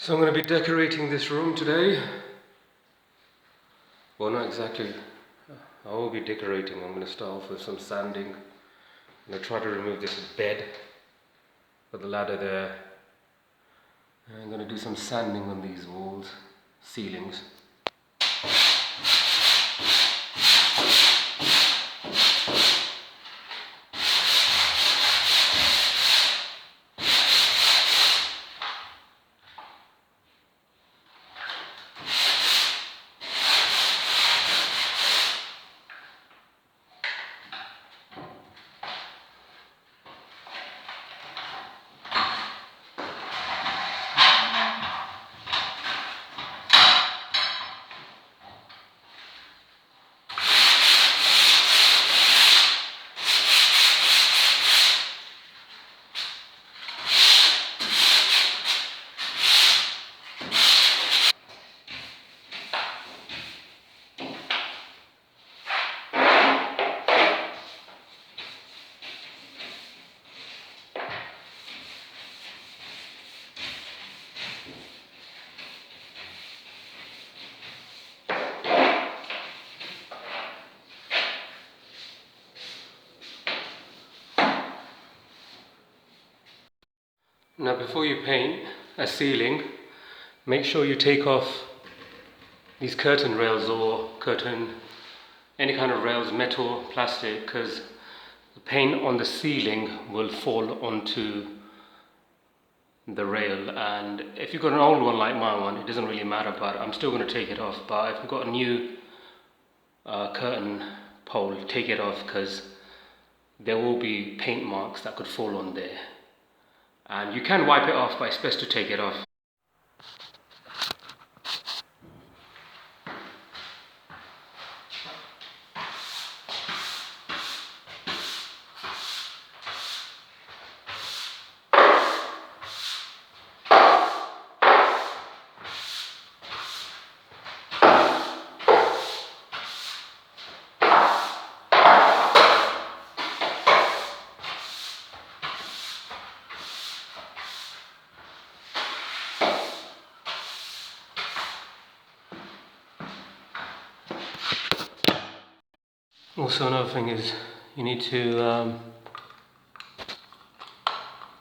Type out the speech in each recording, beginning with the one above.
So I'm going to be decorating this room today. Well, not exactly. I will be decorating. I'm going to start off with some sanding. I'm going to try to remove this bed. Put the ladder there. And I'm going to do some sanding on these walls, ceilings. Now before you paint a ceiling, make sure you take off these curtain rails or any kind of rails, metal, plastic, because the paint on the ceiling will fall onto the rail. And if you've got an old one like my one, it doesn't really matter, but I'm still going to take it off. But if you've got a new curtain pole, take it off, because there will be paint marks that could fall on there. And you can wipe it off, but it's best to take it off. Also, another thing is you need to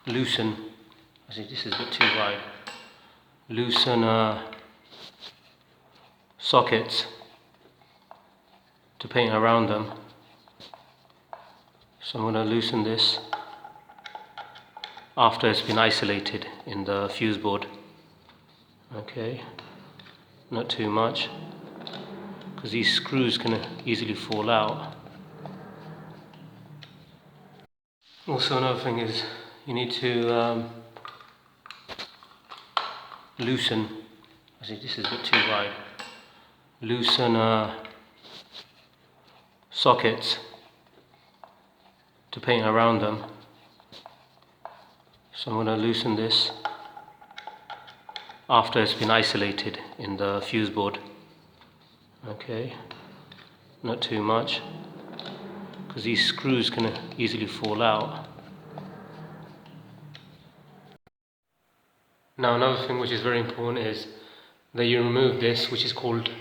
loosen. I think this is a bit too wide. Loosen sockets to paint around them. So I'm going to loosen this after it's been isolated in the fuse board. Okay, not too much, because these screws can easily fall out. Also, another thing is you need to loosen. I think this is a bit too wide. Loosen sockets to paint around them. So I'm going to loosen this after it's been isolated in the fuse board. Okay, not too much, because these screws can easily fall out. Now, another thing which is very important is that you remove this, which is called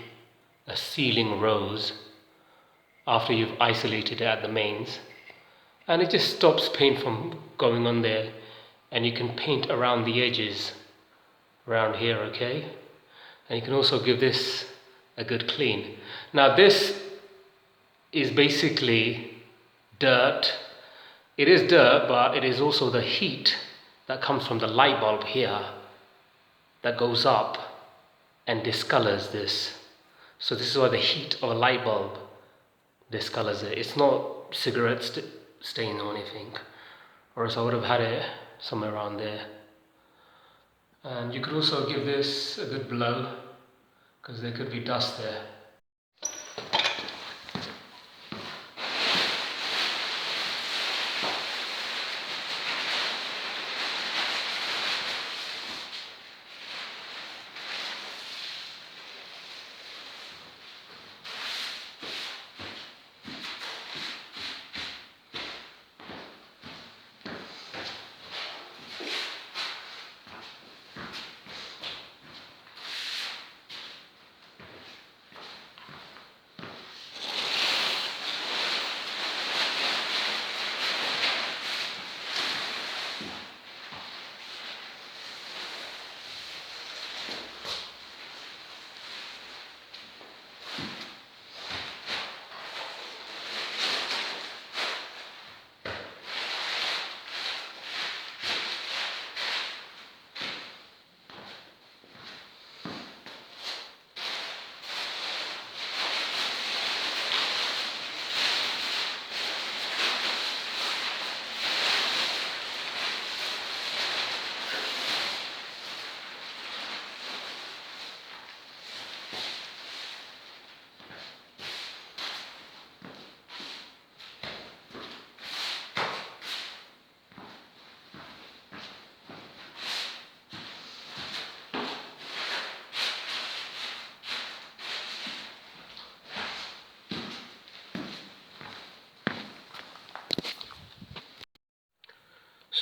a ceiling rose, after you've isolated it at the mains, and it just stops paint from going on there, and you can paint around the edges around here. Okay, and you can also give this a good clean. Now, this is basically dirt. It is dirt, but it is also the heat that comes from the light bulb here that goes up and discolors this. So this is why the heat of a light bulb discolors it. It's not cigarette stain or anything, or else I would have had it somewhere around there. And you could also give this a good blow, because there could be dust there.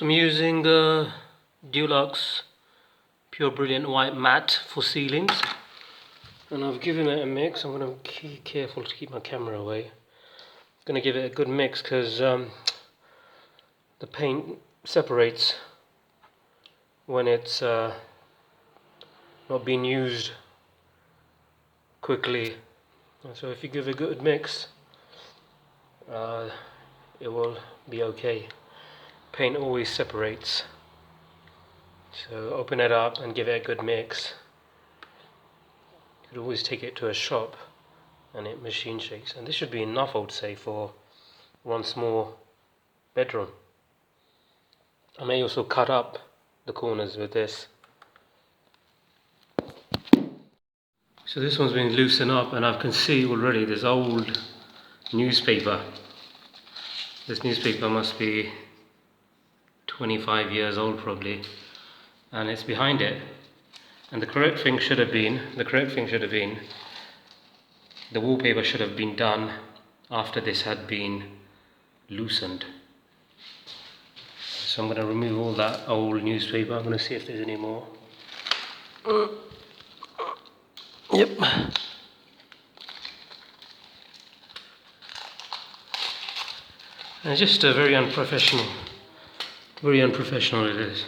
So I'm using Dulux Pure Brilliant White Matte for ceilings, and I've given it a mix. I'm going to be careful to keep my camera away. I'm going to give it a good mix because the paint separates when it's not being used quickly. So if you give it a good mix, it will be okay. Paint always separates. So open it up and give it a good mix. You could always take it to a shop and it machine shakes. And this should be enough, I would say, for one small bedroom. I may also cut up the corners with this. So this one's been loosened up, and I can see already this old newspaper. This newspaper must be 25 years old probably, and it's behind it. And the correct thing should have been, the wallpaper should have been done after this had been loosened. So I'm going to remove all that old newspaper. I'm going to see if there's any more. Yep. And it's just very unprofessional. Very unprofessional it is.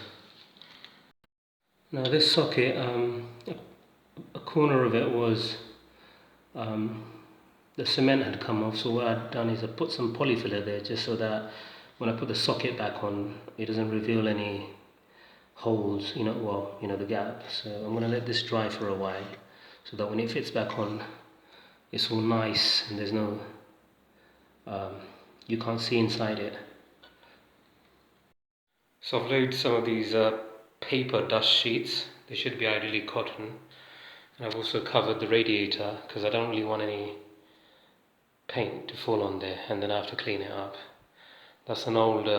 Now this socket, a corner of it was, the cement had come off, so what I'd done is I put some polyfiller there just so that when I put the socket back on, it doesn't reveal any holes, the gap. So I'm going to let this dry for a while so that when it fits back on, it's all nice and there's no, you can't see inside it. So I've laid some of these paper dust sheets. They should be ideally cotton. And I've also covered the radiator because I don't really want any paint to fall on there and then I have to clean it up. That's an old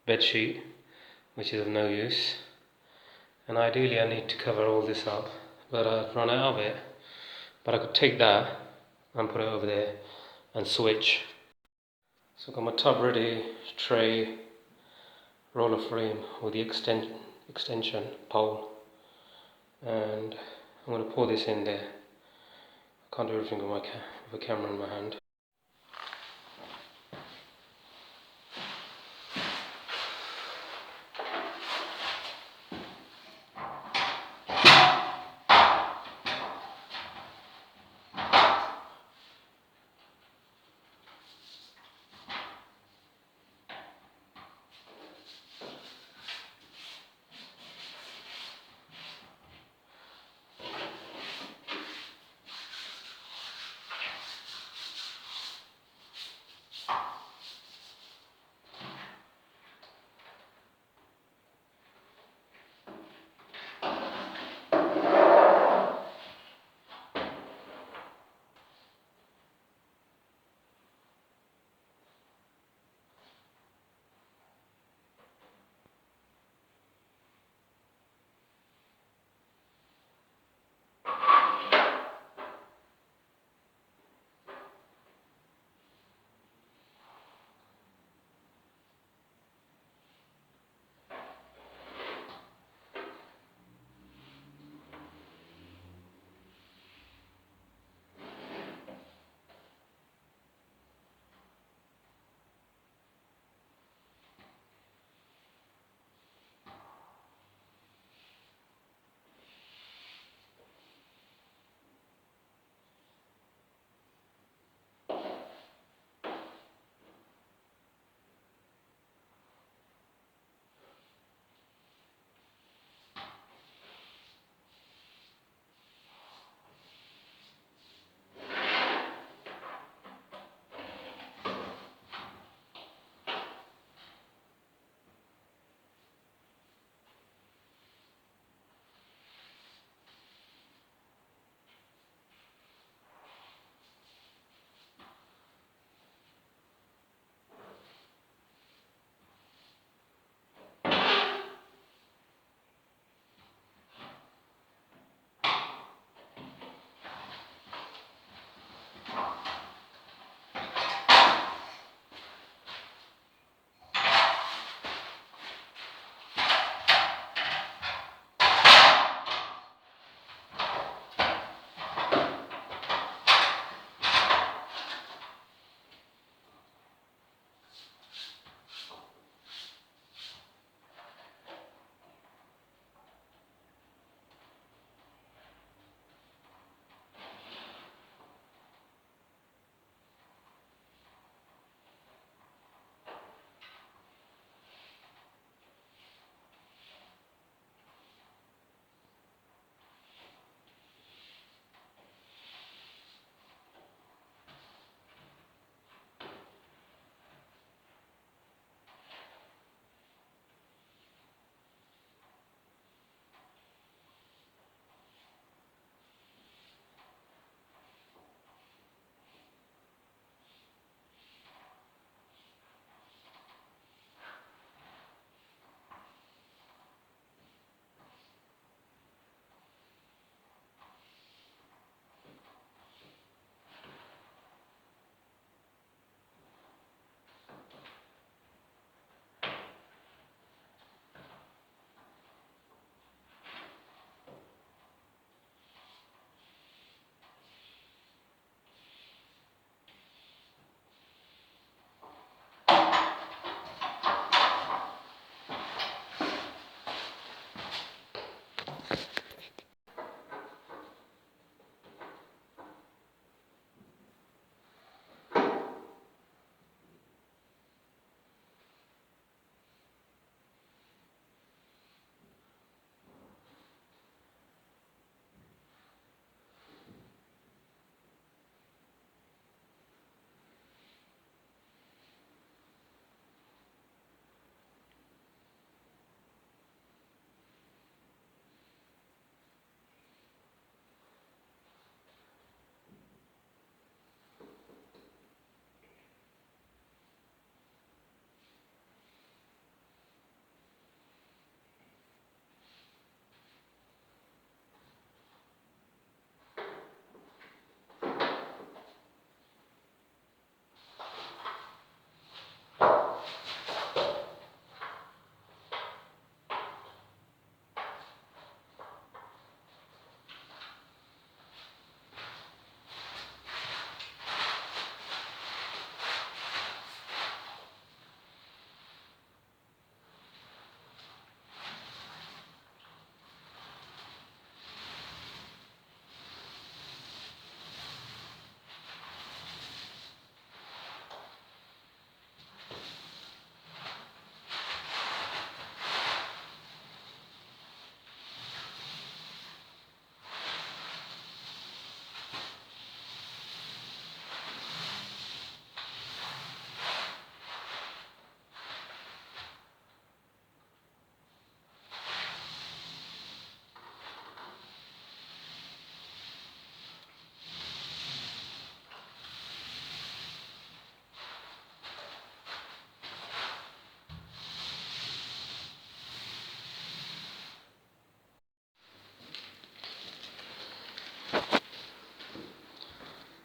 bed sheet which is of no use. And ideally I need to cover all this up, but I've run out of it. But I could take that and put it over there and switch. So I've got my tub ready, tray, roller frame with the extension pole, and I'm going to pour this in there. I can't do everything with with a camera in my hand.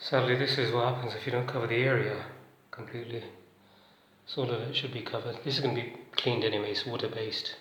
Sadly, this is what happens if you don't cover the area completely. So all of it should be covered. This is going to be cleaned anyway, it's water based.